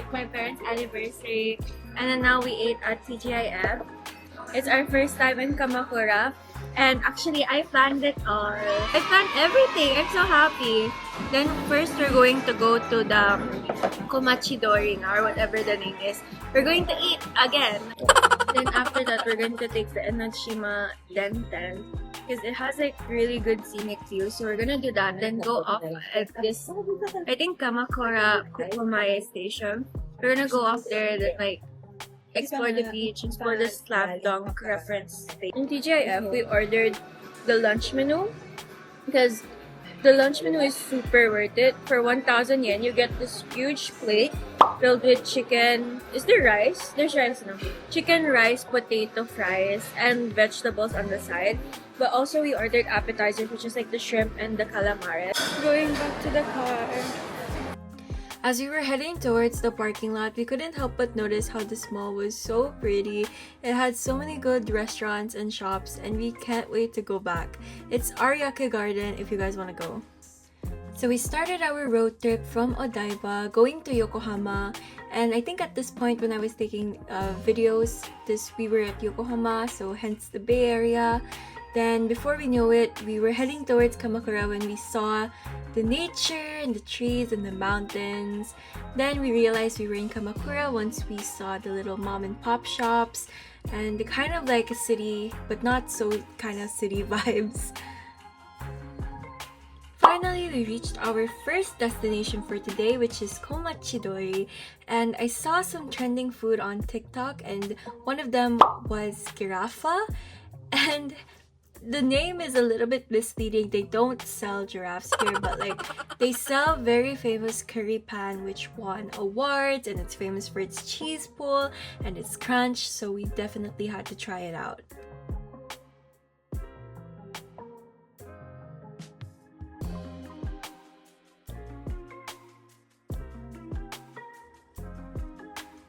like my parents' anniversary. And then now we ate at TGIF. It's our first time in Kamakura. And actually, I planned it all. I planned everything. I'm so happy. Then first, we're going to go to the Komachidori or whatever the name is. We're going to eat again. Then after that, we're going to take the Enoshima Denten because it has like really good scenic view. So we're gonna do that. Then go off at this, I think Kamakura Kukumae station. We're gonna go off there and like explore the beach, explore the slam dunk reference space. In TGIF, we ordered the lunch menu because the lunch menu is super worth it. For 1,000 yen, you get this huge plate filled with chicken. Is there rice? There's rice now. Chicken, rice, potato fries, and vegetables on the side. But also we ordered appetizers, which is like the shrimp and the calamares. Going back to the car. As we were heading towards the parking lot, we couldn't help but notice how this mall was so pretty. It had so many good restaurants and shops, and we can't wait to go back. It's Ariake Garden if you guys want to go. So we started our road trip from Odaiba, going to Yokohama, and I think at this point when I was taking videos, we were at Yokohama, so hence the Bay Area. Then before we knew it, we were heading towards Kamakura when we saw the nature and the trees and the mountains. Then we realized we were in Kamakura once we saw the little mom and pop shops and the kind of like a city, but not so kind of city vibes. Finally, we reached our first destination for today, which is Komachidori, and I saw some trending food on TikTok, and one of them was girafa, and the name is a little bit misleading. They don't sell giraffes here, but like they sell very famous curry pan which won awards, and it's famous for its cheese pool and its crunch, so we definitely had to try it out.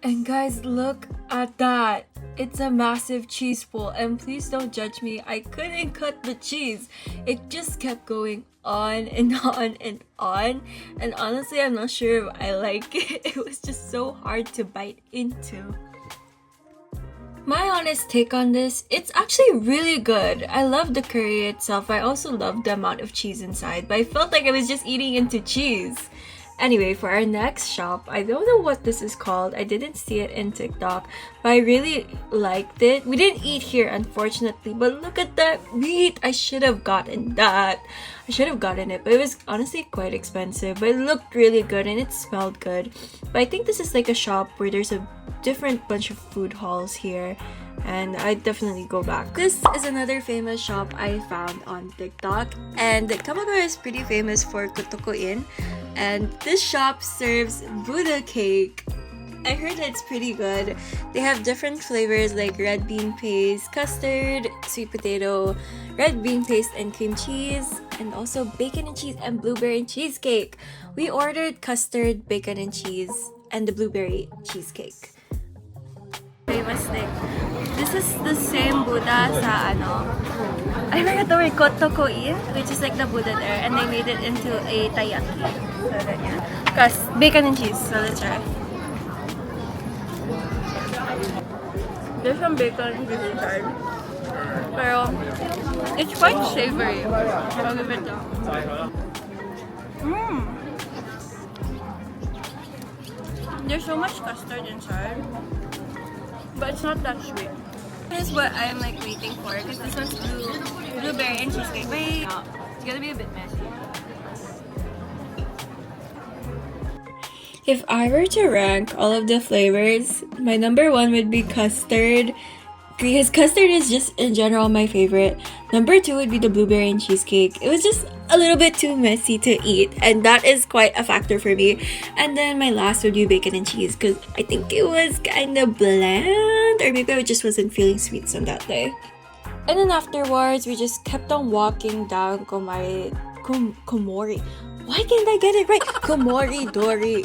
And guys, look at that! It's a massive cheese pool, and please don't judge me, I couldn't cut the cheese. It just kept going on and on and on, and honestly I'm not sure if I like it. It was just so hard to bite into. My honest take on this, it's actually really good. I love the curry itself. I also love the amount of cheese inside, but I felt like I was just eating into cheese. Anyway, for our next shop, I don't know what this is called. I didn't see it in TikTok, but I really liked it. We didn't eat here, unfortunately, but look at that meat. I should have gotten that. I should have gotten it, but it was honestly quite expensive, but it looked really good and it smelled good. But I think this is like a shop where there's a different bunch of food halls here, and I'd definitely go back. This is another famous shop I found on TikTok, and Kamakura is pretty famous for Kotoko-in, and this shop serves Buddha cake. I heard that it's pretty good. They have different flavors like red bean paste, custard, sweet potato, red bean paste and cream cheese, and also bacon and cheese and blueberry and cheesecake. We ordered custard, bacon and cheese, and the blueberry cheesecake. Famous thing. This is the same Buddha sa I forgot the word, Kotoko-in, which is like the Buddha there, and they made it into a taiyaki. So ganyan. Because bacon and cheese, so let's try. There's some bacon and cheese inside. Pero it's quite savory. I'll give it that. There's so much custard inside, but it's not that sweet. This is what I'm like waiting for, because this one's blueberry and cheesecake. Wait, it's gonna be a bit messy. If I were to rank all of the flavors, my number one would be custard, because custard is just in general my favorite. Number two would be the blueberry and cheesecake. It was just a little bit too messy to eat, and that is quite a factor for me. And then my last would be bacon and cheese, because I think it was kind of bland, or maybe I just wasn't feeling sweets on that day. And then afterwards, we just kept on walking down Komori. Why can't I get it right? Komori Dori.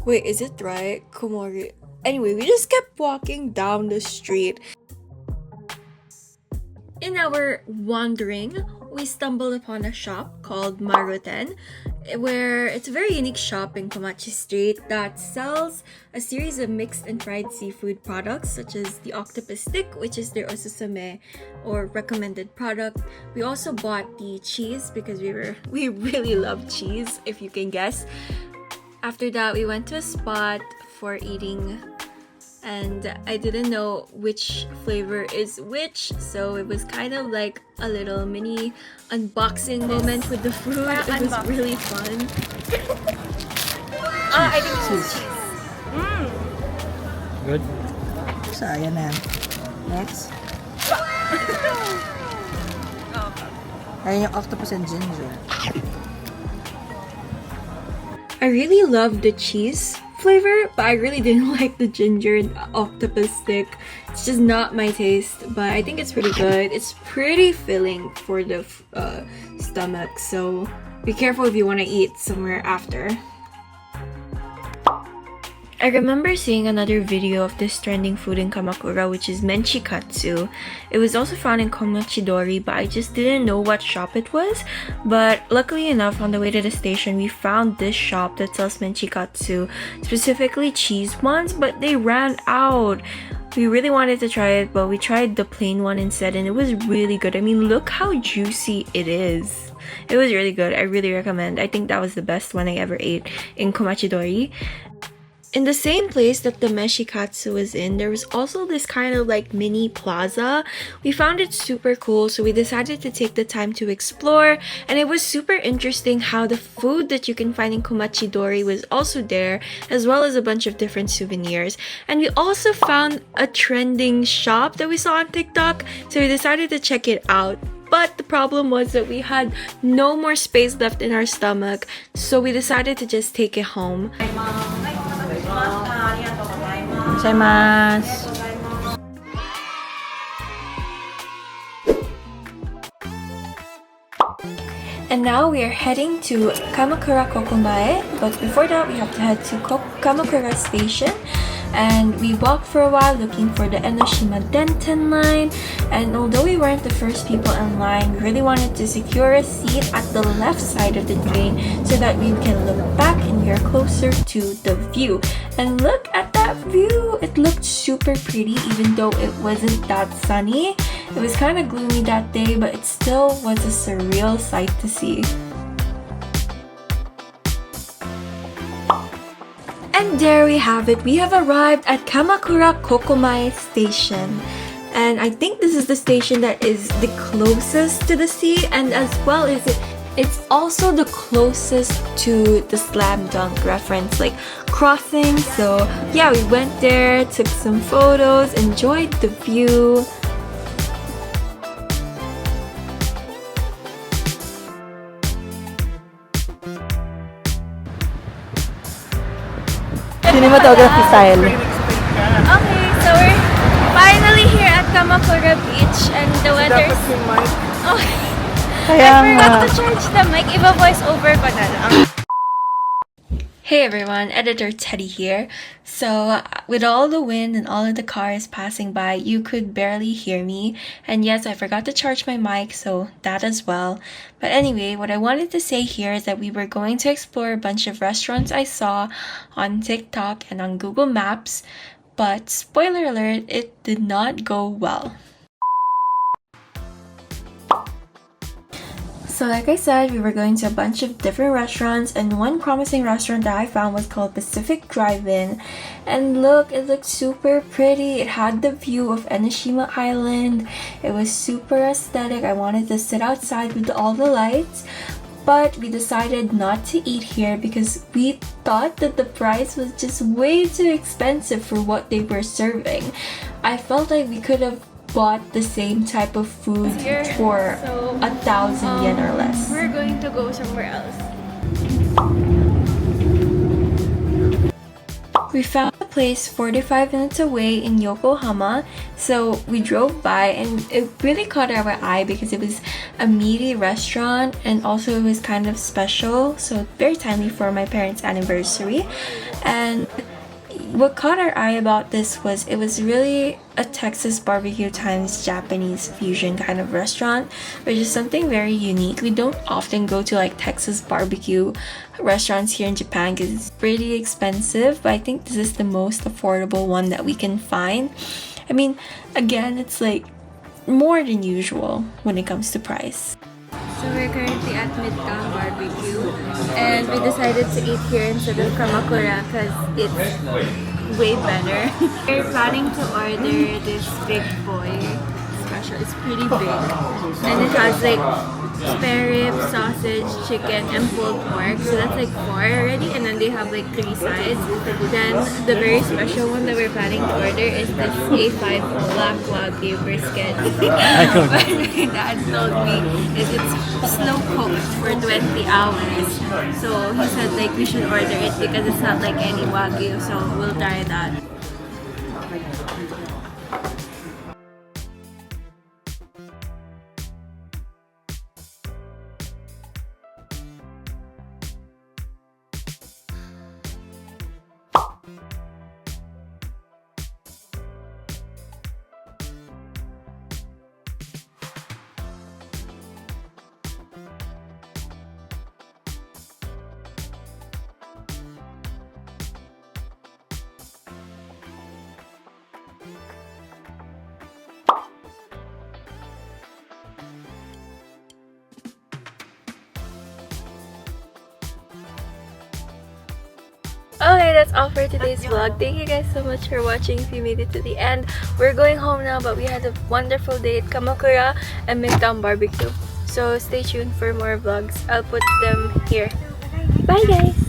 Wait, is it right? Komori. Anyway, we just kept walking down the street. In our wandering, we stumbled upon a shop called Maruten. where it's a very unique shop in Komachi Street that sells a series of mixed and fried seafood products such as the octopus stick, which is their osusume or recommended product. We also bought the cheese because we really love cheese, if you can guess. After that, we went to a spot for eating, and I didn't know which flavor is which, so it was kind of like a little mini unboxing moment with the food. It was really fun. I think it's cheese. Good. So, ayan na. Next. Ayan yung octopus and ginger. I really love the cheese flavor, but I really didn't like the ginger and octopus stick. It's just not my taste, but I think it's pretty good. It's pretty filling for the stomach, so be careful if you want to eat somewhere after. I remember seeing another video of this trending food in Kamakura, which is menchikatsu. It was also found in Komachidori, but I just didn't know what shop it was. But luckily enough, on the way to the station, we found this shop that sells menchikatsu, specifically cheese ones, but they ran out. We really wanted to try it, but we tried the plain one instead, and it was really good. I mean, look how juicy it is. It was really good. I really recommend. I think that was the best one I ever ate in Komachidori. In the same place that the menchikatsu was in, there was also this kind of like mini plaza. We found it super cool, so we decided to take the time to explore, and it was super interesting how the food that you can find in Komachidori was also there, as well as a bunch of different souvenirs. And we also found a trending shop that we saw on TikTok, so we decided to check it out. But the problem was that we had no more space left in our stomach, so we decided to just take it home. And now we are heading to Kamakura Kokomae, but before that we have to head to Kamakura Station. And we walked for a while looking for the Enoshima Denten line, and although we weren't the first people in line, we really wanted to secure a seat at the left side of the train so that we can look back and we are closer to the view. And look at that view! It looked super pretty even though it wasn't that sunny. It was kind of gloomy that day, but it still was a surreal sight to see. And there we have it. We have arrived at Kamakura Kokomae Station. And I think this is the station that is the closest to the sea, and as well as it's also the closest to the slam dunk reference, like crossing. So yeah, we went there, took some photos, enjoyed the view. Cinematography style. Okay, so we're finally here at Kamakura Beach, and the weather's... Okay. I forgot to charge the mic. Iba voice over ko na lang. Hey everyone, Editor Teddy here. So, with all the wind and all of the cars passing by, you could barely hear me. And yes, I forgot to charge my mic, so that as well. But anyway, what I wanted to say here is that we were going to explore a bunch of restaurants I saw on TikTok and on Google Maps. But, spoiler alert, it did not go well. So like I said, we were going to a bunch of different restaurants, and one promising restaurant that I found was called Pacific Drive-In. And look, it looked super pretty. It had the view of Enoshima Island. It was super aesthetic. I wanted to sit outside with all the lights. But we decided not to eat here because we thought that the price was just way too expensive for what they were serving. I felt like we could have bought the same type of food for 1,000 yen or less. We're going to go somewhere else. We found a place 45 minutes away in Yokohama, so we drove by, and it really caught our eye because it was a meaty restaurant, and also it was kind of special, so very timely for my parents' anniversary. And what caught our eye about this was it was really a Texas barbecue times Japanese fusion kind of restaurant, which is something very unique. We don't often go to like Texas barbecue restaurants here in Japan because it's pretty expensive, but I think this is the most affordable one that we can find. I mean, again, it's like more than usual when it comes to price. So we're currently at Midtown Barbecue and we decided to eat here instead of Kamakura because it's way better. We're planning to order this big boy special. It's pretty big and it has like spare ribs, sausage, chicken, and pulled pork. So that's like 4 already, and then they have like 3 sides. Then the very special one that we're planning to order is this A5 Black Wagyu brisket. But my dad told me is it's slow cooked for 20 hours. So he said like we should order it because it's not like any Wagyu. So we'll try that. Okay, that's all for today's vlog. Thank you guys so much for watching if you made it to the end. We're going home now, but we had a wonderful day at Kamakura and Midtown Barbecue. So stay tuned for more vlogs. I'll put them here. Bye guys!